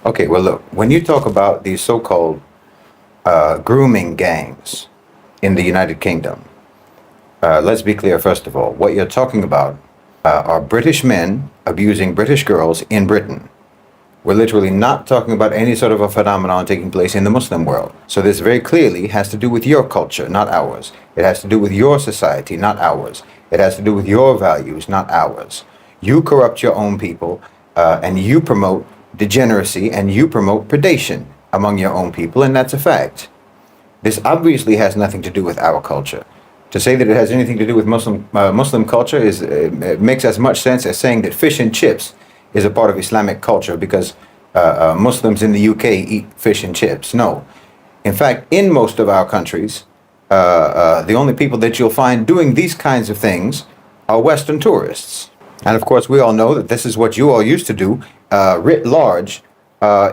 Okay, well, look, when you talk about these so-called grooming gangs in the United Kingdom, let's be clear, first of all, what you're talking about are British men abusing British girls in Britain. We're literally not talking about any sort of a phenomenon taking place in the Muslim world. So this very clearly has to do with your culture, not ours. It has to do with your society, not ours. It has to do with your values, not ours. You corrupt your own people, and you promote degeneracy and you promote predation among your own people, and that's a fact. This obviously has nothing to do with our culture. To say that it has anything to do with Muslim culture is it makes as much sense as saying that fish and chips is a part of Islamic culture because Muslims in the UK eat fish and chips. No. In fact, in most of our countries, the only people that you'll find doing these kinds of things are Western tourists. And of course, we all know that this is what you all used to do writ large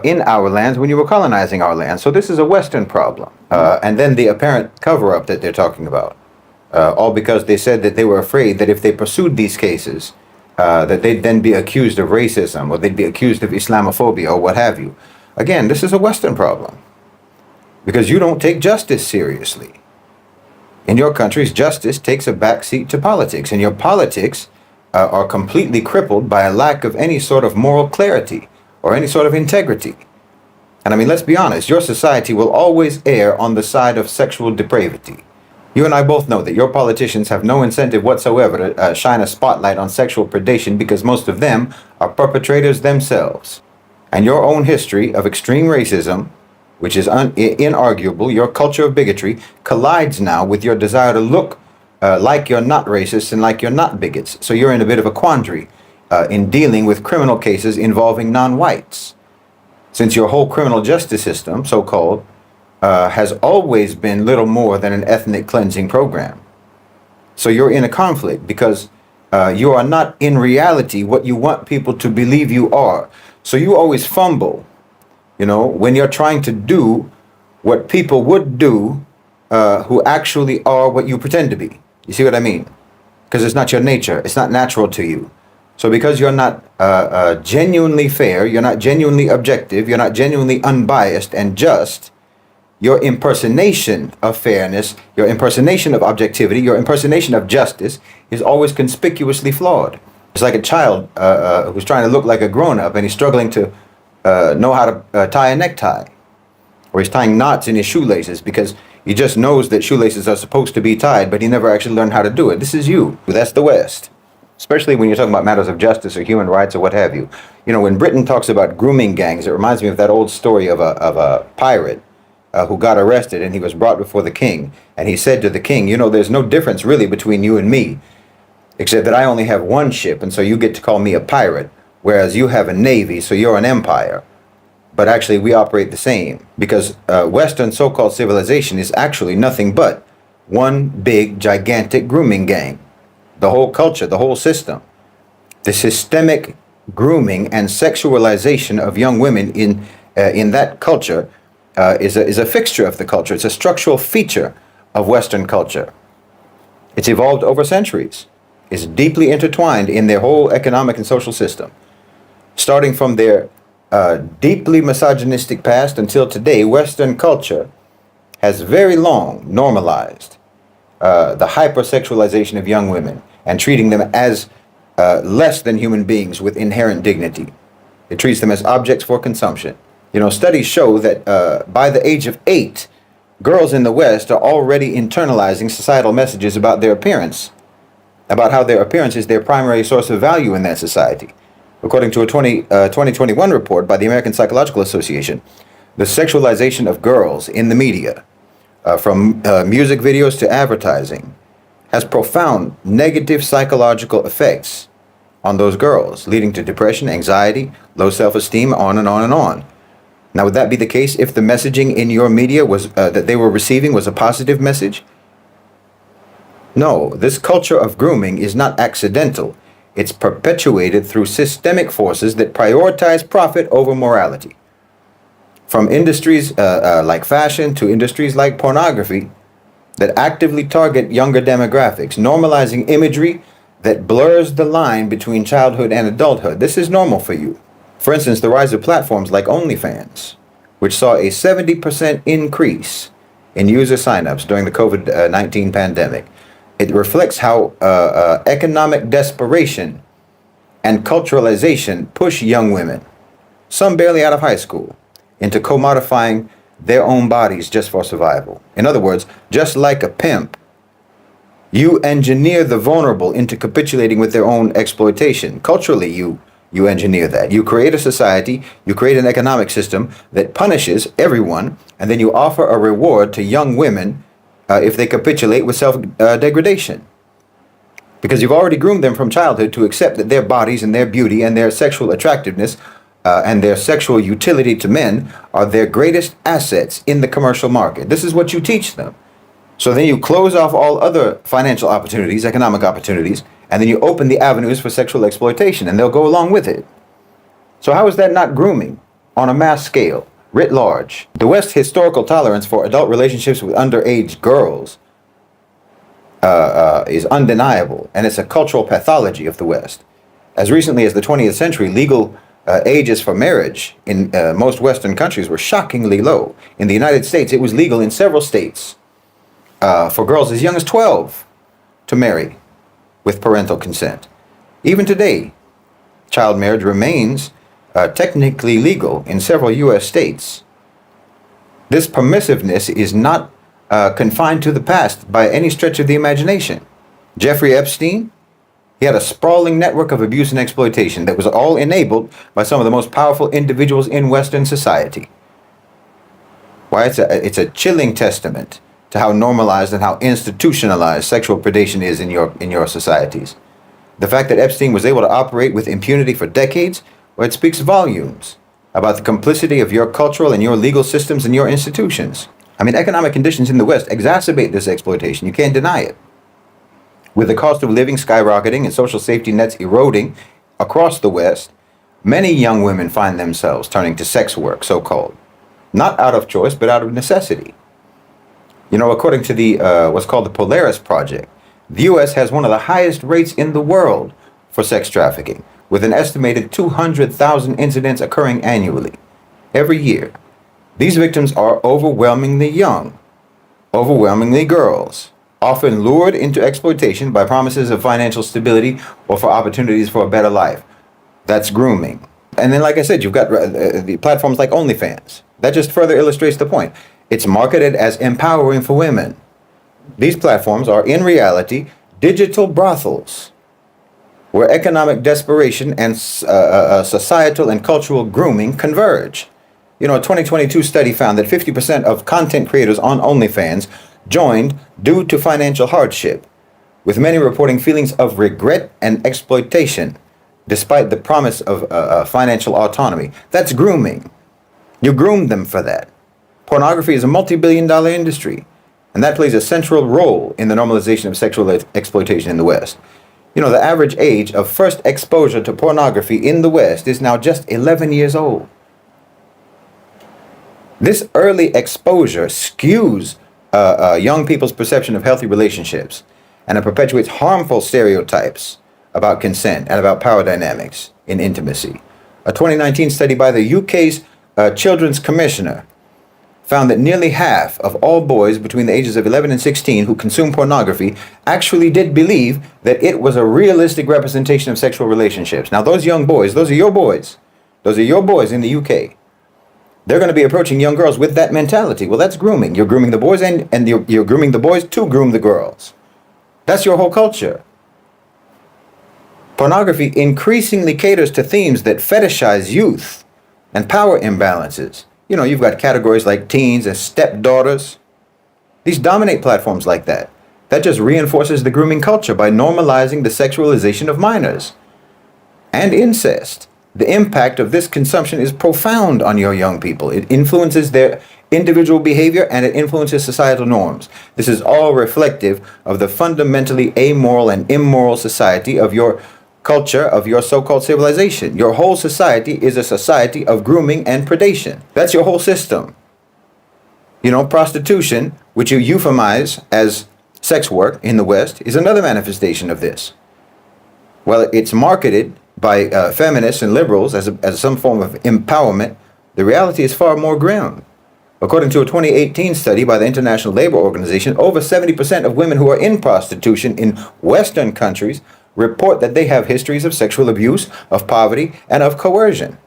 in our lands when you were colonizing our lands. So this is a Western problem. And then the apparent cover-up that they're talking about, all because they said that they were afraid that if they pursued these cases, that they'd then be accused of racism or they'd be accused of Islamophobia or what have you. Again, this is a Western problem because you don't take justice seriously. In your countries, justice takes a backseat to politics, and your politics are completely crippled by a lack of any sort of moral clarity or any sort of integrity. And I mean, let's be honest, your society will always err on the side of sexual depravity. You and I both know that your politicians have no incentive whatsoever to shine a spotlight on sexual predation because most of them are perpetrators themselves. And your own history of extreme racism, which is inarguable, your culture of bigotry, collides now with your desire to look like you're not racist and like you're not bigots. So you're in a bit of a quandary in dealing with criminal cases involving non-whites. Since your whole criminal justice system, so-called, has always been little more than an ethnic cleansing program. So you're in a conflict because you are not in reality what you want people to believe you are. So you always fumble, when you're trying to do what people would do who actually are what you pretend to be. You see what I mean? Because it's not your nature. It's not natural to you. So because you're not genuinely fair, you're not genuinely objective, you're not genuinely unbiased and just, your impersonation of fairness, your impersonation of objectivity, your impersonation of justice is always conspicuously flawed. It's like a child who's trying to look like a grown-up and he's struggling to know how to tie a necktie. Or he's tying knots in his shoelaces because he just knows that shoelaces are supposed to be tied, but he never actually learned how to do it. This is you. That's the West. Especially when you're talking about matters of justice or human rights or what have you. When Britain talks about grooming gangs, it reminds me of that old story of a pirate who got arrested and he was brought before the king. And he said to the king, there's no difference really between you and me, except that I only have one ship, and so you get to call me a pirate, whereas you have a navy, so you're an empire. But actually, we operate the same, because Western so-called civilization is actually nothing but one big, gigantic grooming gang. The whole culture, the whole system. The systemic grooming and sexualization of young women in that culture is a fixture of the culture. It's a structural feature of Western culture. It's evolved over centuries. It's deeply intertwined in their whole economic and social system. Starting from their deeply misogynistic past until today, Western culture has very long normalized the hypersexualization of young women and treating them as less than human beings with inherent dignity. It treats them as objects for consumption. Studies show that by the age of 8, girls in the West are already internalizing societal messages about their appearance, about how their appearance is their primary source of value in that society. According to a 2021 report by the American Psychological Association, the sexualization of girls in the media, from music videos to advertising, has profound negative psychological effects on those girls, leading to depression, anxiety, low self-esteem, on and on and on. Now, would that be the case if the messaging in your media was that they were receiving was a positive message? No, this culture of grooming is not accidental. It's perpetuated through systemic forces that prioritize profit over morality. From industries like fashion to industries like pornography that actively target younger demographics, normalizing imagery that blurs the line between childhood and adulthood. This is normal for you. For instance, the rise of platforms like OnlyFans, which saw a 70% increase in user signups during the COVID-19 pandemic. It reflects how economic desperation and culturalization push young women, some barely out of high school, into commodifying their own bodies just for survival. In other words, just like a pimp, you engineer the vulnerable into capitulating with their own exploitation. Culturally, you engineer that. You create a society, you create an economic system that punishes everyone, and then you offer a reward to young women if they capitulate with self-degradation. Because you've already groomed them from childhood to accept that their bodies and their beauty and their sexual attractiveness and their sexual utility to men are their greatest assets in the commercial market. This is what you teach them. So then you close off all other financial opportunities, economic opportunities, and then you open the avenues for sexual exploitation, and they'll go along with it. So how is that not grooming on a mass scale, writ large? The West's historical tolerance for adult relationships with underage girls is undeniable, and it's a cultural pathology of the West. As recently as the 20th century, legal ages for marriage in most Western countries were shockingly low. In the United States, it was legal in several states for girls as young as 12 to marry with parental consent. Even today, child marriage remains technically legal in several U.S. states. This permissiveness is not confined to the past by any stretch of the imagination. Jeffrey Epstein, he had a sprawling network of abuse and exploitation that was all enabled by some of the most powerful individuals in Western society. Why, it's a chilling testament to how normalized and how institutionalized sexual predation is in your societies. The fact that Epstein was able to operate with impunity for decades, well, it speaks volumes about the complicity of your cultural and your legal systems and your institutions. I mean, economic conditions in the West exacerbate this exploitation. You can't deny it. With the cost of living skyrocketing and social safety nets eroding across the West, many young women find themselves turning to sex work, so-called. Not out of choice, but out of necessity. You know, according to the what's called the Polaris Project, the U.S. has one of the highest rates in the world for sex trafficking, with an estimated 200,000 incidents occurring annually, every year. These victims are overwhelmingly young, overwhelmingly girls, often lured into exploitation by promises of financial stability or for opportunities for a better life. That's grooming. And then, like I said, you've got the platforms like OnlyFans. That just further illustrates the point. It's marketed as empowering for women. These platforms are, in reality, digital brothels where economic desperation and societal and cultural grooming converge. You know, a 2022 study found that 50% of content creators on OnlyFans joined due to financial hardship, with many reporting feelings of regret and exploitation, despite the promise of financial autonomy. That's grooming. You groomed them for that. Pornography is a multi-billion-dollar industry, and that plays a central role in the normalization of sexual exploitation in the West. You know, the average age of first exposure to pornography in the West is now just 11 years old. This early exposure skews young people's perception of healthy relationships, and it perpetuates harmful stereotypes about consent and about power dynamics in intimacy. A 2019 study by the UK's Children's Commissioner found that nearly half of all boys between the ages of 11 and 16 who consume pornography actually did believe that it was a realistic representation of sexual relationships. Now, those young boys, those are your boys. Those are your boys in the UK. They're going to be approaching young girls with that mentality. Well, that's grooming. You're grooming the boys and you're grooming the boys to groom the girls. That's your whole culture. Pornography increasingly caters to themes that fetishize youth and power imbalances. You know, you've got categories like teens and stepdaughters. These dominate platforms like that. That just reinforces the grooming culture by normalizing the sexualization of minors. And incest. The impact of this consumption is profound on your young people. It influences their individual behavior and it influences societal norms. This is all reflective of the fundamentally amoral and immoral society of your culture, of your so-called civilization. Your whole society is a society of grooming and predation. That's your whole system. You know, prostitution, which you euphemize as sex work in the West, is another manifestation of this. Well, it's marketed by feminists and liberals as some form of empowerment, the reality is far more grim. According to a 2018 study by the International Labor Organization, over 70% of women who are in prostitution in Western countries report that they have histories of sexual abuse, of poverty, and of coercion.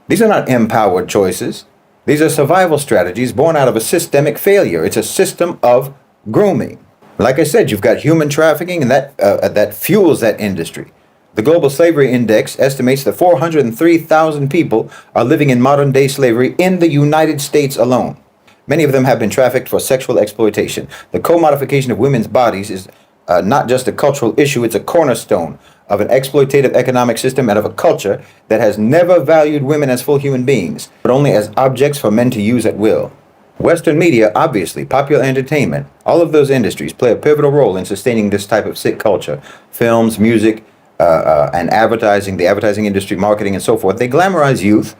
These are not empowered choices. These are survival strategies born out of a systemic failure. It's a system of grooming. Like I said, you've got human trafficking, and that fuels that industry. The Global Slavery Index estimates that 403,000 people are living in modern-day slavery in the United States alone. Many of them have been trafficked for sexual exploitation. The commodification of women's bodies is not just a cultural issue, it's a cornerstone of an exploitative economic system and of a culture that has never valued women as full human beings, but only as objects for men to use at will. Western media, obviously, popular entertainment, all of those industries play a pivotal role in sustaining this type of sick culture. Films, music, and advertising, the advertising industry, marketing, and so forth, they glamorize youth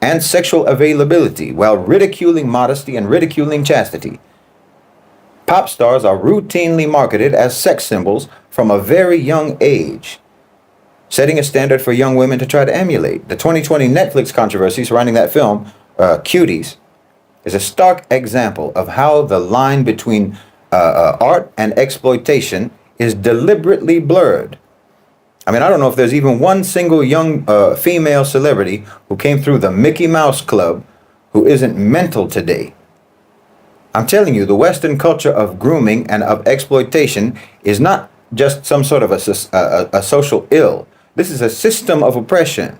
and sexual availability while ridiculing modesty and ridiculing chastity. Pop stars are routinely marketed as sex symbols from a very young age, setting a standard for young women to try to emulate. The 2020 Netflix controversy surrounding that film, Cuties, is a stark example of how the line between art and exploitation is deliberately blurred. I mean, I don't know if there's even one single young female celebrity who came through the Mickey Mouse Club who isn't mental today. I'm telling you, the Western culture of grooming and of exploitation is not just some sort of a social ill. This is a system of oppression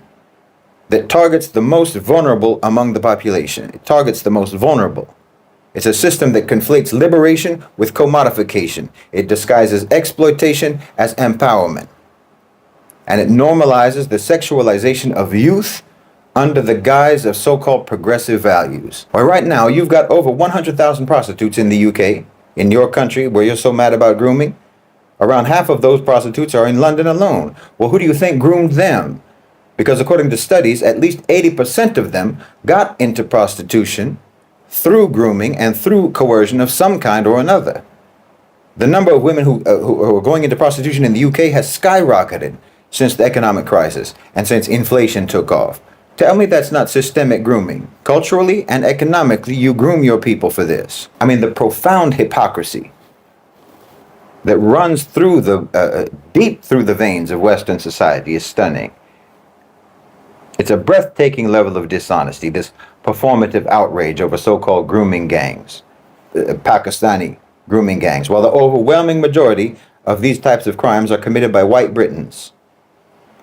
that targets the most vulnerable among the population. It targets the most vulnerable. It's a system that conflates liberation with commodification. It disguises exploitation as empowerment. And it normalizes the sexualization of youth under the guise of so-called progressive values. Well, right now, you've got over 100,000 prostitutes in the UK, in your country, where you're so mad about grooming. Around half of those prostitutes are in London alone. Well, who do you think groomed them? Because according to studies, at least 80% of them got into prostitution through grooming and through coercion of some kind or another. The number of women who are going into prostitution in the UK has skyrocketed since the economic crisis and since inflation took off. Tell me that's not systemic grooming. Culturally and economically, you groom your people for this. I mean, the profound hypocrisy that runs through deep through the veins of Western society is stunning. It's a breathtaking level of dishonesty, this performative outrage over so-called grooming gangs, Pakistani grooming gangs, while the overwhelming majority of these types of crimes are committed by white Britons.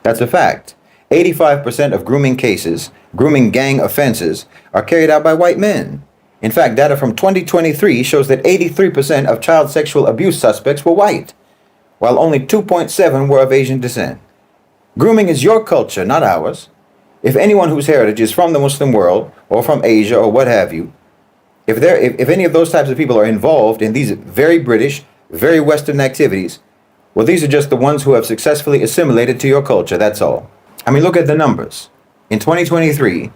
That's a fact. 85% of grooming cases, grooming gang offenses, are carried out by white men. In fact, data from 2023 shows that 83% of child sexual abuse suspects were white, while only 2.7% were of Asian descent. Grooming is your culture, not ours. If anyone whose heritage is from the Muslim world, or from Asia, or what have you, if any of those types of people are involved in these very British, very Western activities, well, these are just the ones who have successfully assimilated to your culture, that's all. I mean, look at the numbers. In 2023,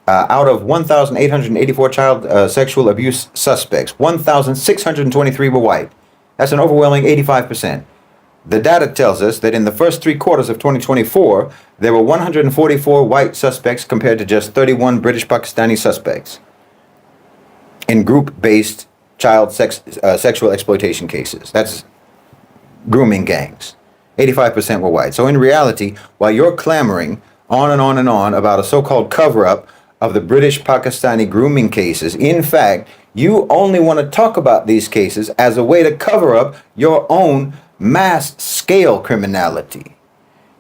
out of 1,884 child sexual abuse suspects, 1,623 were white. That's an overwhelming 85%. The data tells us that in the first 3 quarters of 2024, there were 144 white suspects compared to just 31 British Pakistani suspects in group-based child sexual exploitation cases. That's grooming gangs. 85% were white. So in reality, while you're clamoring on and on and on about a so-called cover-up of the British Pakistani grooming cases, in fact, you only want to talk about these cases as a way to cover up your own mass-scale criminality.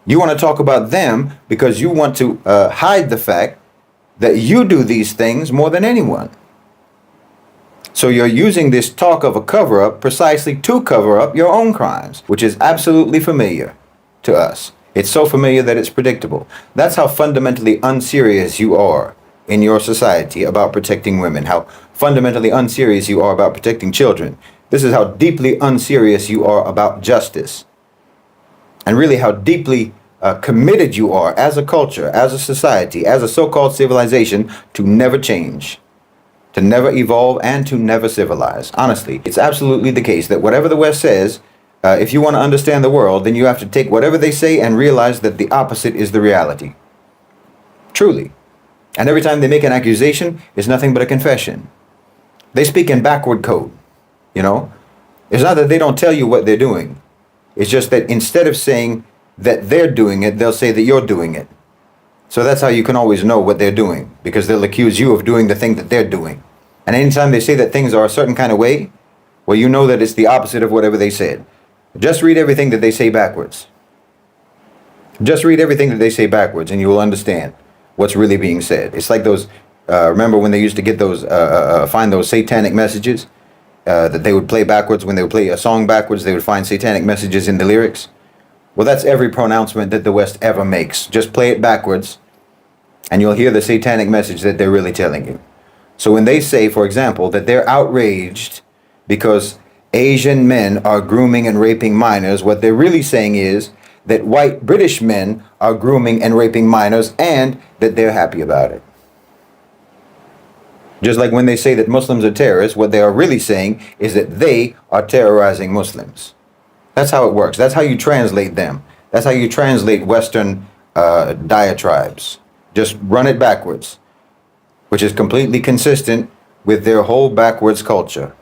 You want to talk about them because you want to hide the fact that you do these things more than anyone. So you're using this talk of a cover-up precisely to cover up your own crimes, which is absolutely familiar to us. It's so familiar that it's predictable. That's how fundamentally unserious you are in your society about protecting women, how fundamentally unserious you are about protecting children. This is how deeply unserious you are about justice, and really how deeply committed you are as a culture, as a society, as a so-called civilization to never change, to never evolve, and to never civilize. Honestly, it's absolutely the case that whatever the West says, If you want to understand the world, then you have to take whatever they say and realize that the opposite is the reality. Truly. And every time they make an accusation, it's nothing but a confession. They speak in backward code, you know? It's not that they don't tell you what they're doing. It's just that instead of saying that they're doing it, they'll say that you're doing it. So that's how you can always know what they're doing, because they'll accuse you of doing the thing that they're doing. And anytime they say that things are a certain kind of way, well, you know that it's the opposite of whatever they said. Just read everything that they say backwards. Just read everything that they say backwards, and you will understand what's really being said. It's like those, remember when they used to get those, find those satanic messages that they would play backwards? When they would play a song backwards, they would find satanic messages in the lyrics. Well, that's every pronouncement that the West ever makes. Just play it backwards, and you'll hear the satanic message that they're really telling you. So when they say, for example, that they're outraged because Asian men are grooming and raping minors, what they're really saying is that white British men are grooming and raping minors, and that they're happy about it. Just like when they say that Muslims are terrorists, what they are really saying is that they are terrorizing Muslims. That's how it works. That's how you translate them. That's how you translate Western diatribes. Just run it backwards, which is completely consistent with their whole backwards culture.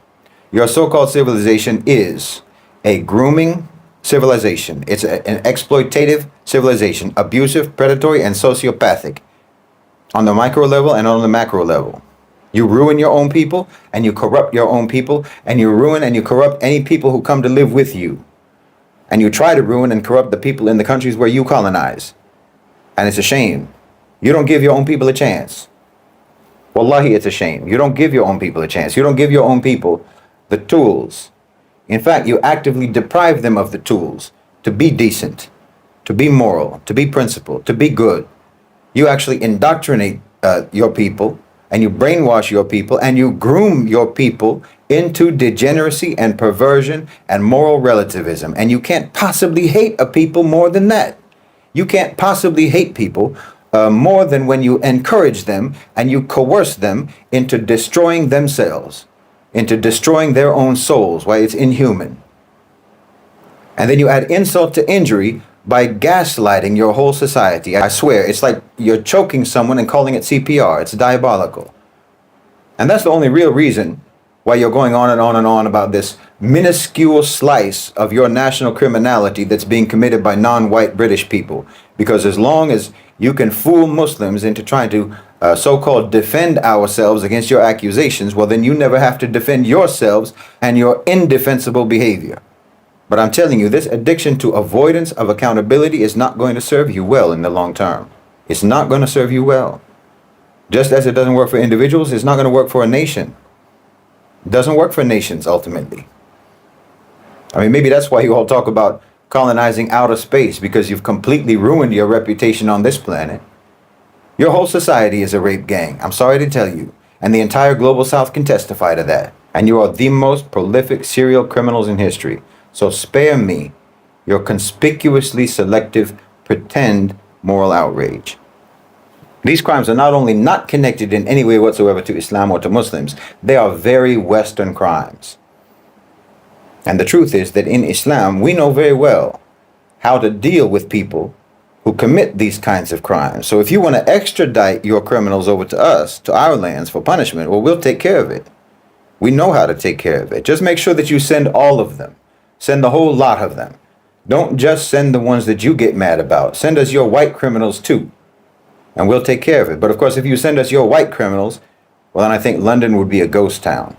Your so-called civilization is a grooming civilization. It's an exploitative civilization, abusive, predatory, and sociopathic on the micro level and on the macro level. You ruin your own people, and you corrupt your own people, and you ruin and you corrupt any people who come to live with you. And you try to ruin and corrupt the people in the countries where you colonize. And it's a shame. You don't give your own people a chance. Wallahi, it's a shame. You don't give your own people a chance. You don't give your own people the tools. In fact, you actively deprive them of the tools to be decent, to be moral, to be principled, to be good. You actually indoctrinate your people, and you brainwash your people, and you groom your people into degeneracy and perversion and moral relativism. And you can't possibly hate a people more than that. You can't possibly hate people more than when you encourage them and you coerce them into destroying themselves, into destroying their own souls. Why, it's inhuman. And then you add insult to injury by gaslighting your whole society. I swear, it's like you're choking someone and calling it CPR. It's diabolical. And that's the only real reason why you're going on and on and on about this minuscule slice of your national criminality that's being committed by non-white British people. Because as long as you can fool Muslims into trying to so-called defend ourselves against your accusations, well, then you never have to defend yourselves and your indefensible behavior. But I'm telling you, this addiction to avoidance of accountability is not going to serve you well in the long term. It's not going to serve you well. Just as it doesn't work for individuals, it's not going to work for a nation. It doesn't work for nations, ultimately. I mean, maybe that's why you all talk about colonizing outer space, because you've completely ruined your reputation on this planet. Your whole society is a rape gang. I'm sorry to tell you. And the entire global south can testify to that. And you are the most prolific serial criminals in history. So spare me your conspicuously selective pretend moral outrage. These crimes are not only not connected in any way whatsoever to Islam or to Muslims, they are very Western crimes. And the truth is that in Islam, we know very well how to deal with people who commit these kinds of crimes. So if you want to extradite your criminals over to us, to our lands for punishment, well, we'll take care of it. We know how to take care of it. Just make sure that you send all of them. Send the whole lot of them. Don't just send the ones that you get mad about. Send us your white criminals too, and we'll take care of it. But of course, if you send us your white criminals, well, then I think London would be a ghost town.